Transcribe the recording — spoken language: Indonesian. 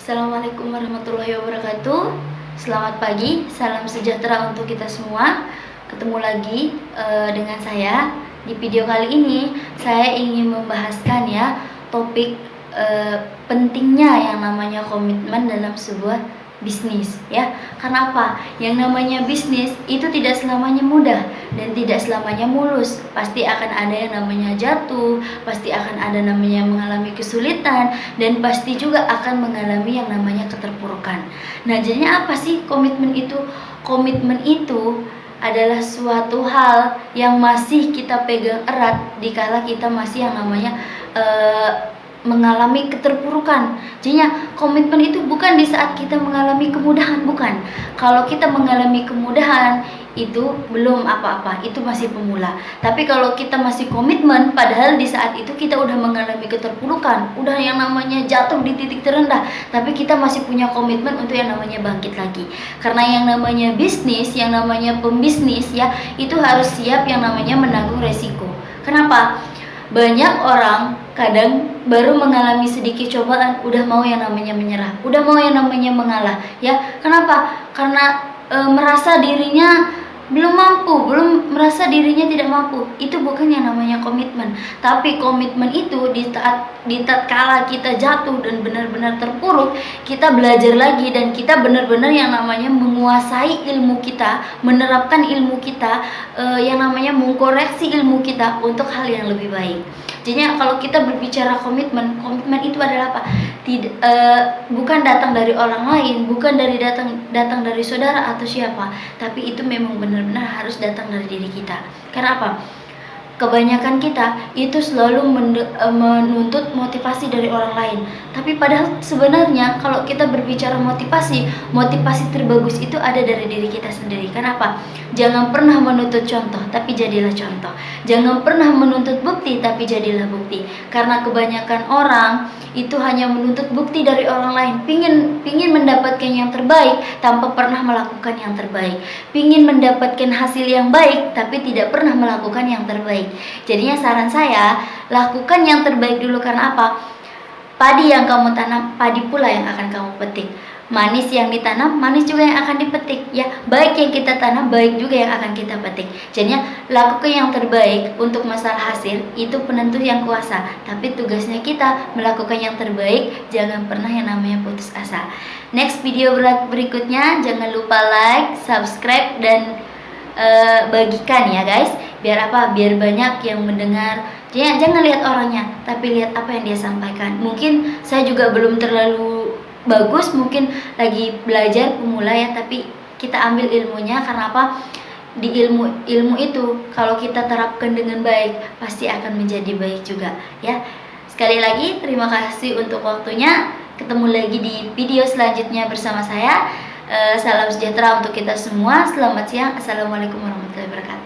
Assalamualaikum warahmatullahi wabarakatuh. Selamat pagi, salam sejahtera untuk kita semua. Ketemu lagi dengan saya. Di video kali ini saya ingin membahaskan topik pentingnya yang namanya komitmen dalam sebuah bisnis Karena apa? Yang namanya bisnis itu tidak selamanya mudah dan tidak selamanya mulus. Pasti akan ada yang namanya jatuh, pasti akan ada namanya mengalami kesulitan, dan pasti juga akan mengalami yang namanya keterpurukan. Nah, jadinya apa sih komitmen itu? Komitmen itu adalah suatu hal yang masih kita pegang erat dikala kita masih yang namanya mengalami keterpurukan. Jadinya komitmen itu bukan di saat kita mengalami kemudahan, bukan. Kalau kita mengalami kemudahan itu belum apa-apa, itu masih pemula. Tapi kalau kita masih komitmen, padahal di saat itu kita udah mengalami keterpurukan, udah yang namanya jatuh di titik terendah, tapi kita masih punya komitmen untuk yang namanya bangkit lagi. Karena yang namanya bisnis, yang namanya pembisnis itu harus siap yang namanya menanggung resiko. Kenapa? Banyak orang kadang baru mengalami sedikit cobaan udah mau yang namanya menyerah, udah mau yang namanya mengalah Kenapa? Karena merasa dirinya belum mampu, belum merasa dirinya tidak mampu. Itu bukan yang namanya komitmen. Tapi komitmen itu di tatkala kita jatuh dan benar-benar terpuruk, kita belajar lagi dan kita benar-benar yang namanya menguasai ilmu kita, menerapkan ilmu kita, yang namanya mengkoreksi ilmu kita untuk hal yang lebih baik. Jadi kalau kita berbicara komitmen itu adalah apa? Bukan datang dari orang lain, bukan datang dari saudara atau siapa, tapi itu memang benar-benar harus datang dari diri kita. Karena apa? Kebanyakan kita itu selalu menuntut motivasi dari orang lain. Tapi padahal sebenarnya kalau kita berbicara motivasi terbagus itu ada dari diri kita sendiri. Kenapa? Jangan pernah menuntut contoh, tapi jadilah contoh. Jangan pernah menuntut bukti, tapi jadilah bukti. Karena kebanyakan orang itu hanya menuntut bukti dari orang lain, pingin mendapatkan yang terbaik tanpa pernah melakukan yang terbaik, pingin mendapatkan hasil yang baik tapi tidak pernah melakukan yang terbaik. Jadinya saran saya, lakukan yang terbaik dulu. Karena apa? Padi yang kamu tanam, padi pula yang akan kamu petik. Manis yang ditanam, manis juga yang akan dipetik Baik yang kita tanam, baik juga yang akan kita petik. Jadinya lakukan yang terbaik. Untuk masalah hasil, itu penentu yang kuasa. Tapi tugasnya kita melakukan yang terbaik. Jangan pernah yang namanya putus asa. Next video berikutnya, jangan lupa like, subscribe, dan bagikan guys. Biar apa? Biar banyak yang mendengar. Jangan lihat orangnya, tapi lihat apa yang dia sampaikan. Mungkin saya juga belum terlalu bagus, mungkin lagi belajar pemula tapi kita ambil ilmunya. Karena apa? Di ilmu itu kalau kita terapkan dengan baik, pasti akan menjadi baik juga Sekali lagi terima kasih untuk waktunya. Ketemu lagi di video selanjutnya bersama saya. Salam sejahtera untuk kita semua. Selamat siang. Assalamualaikum warahmatullahi wabarakatuh.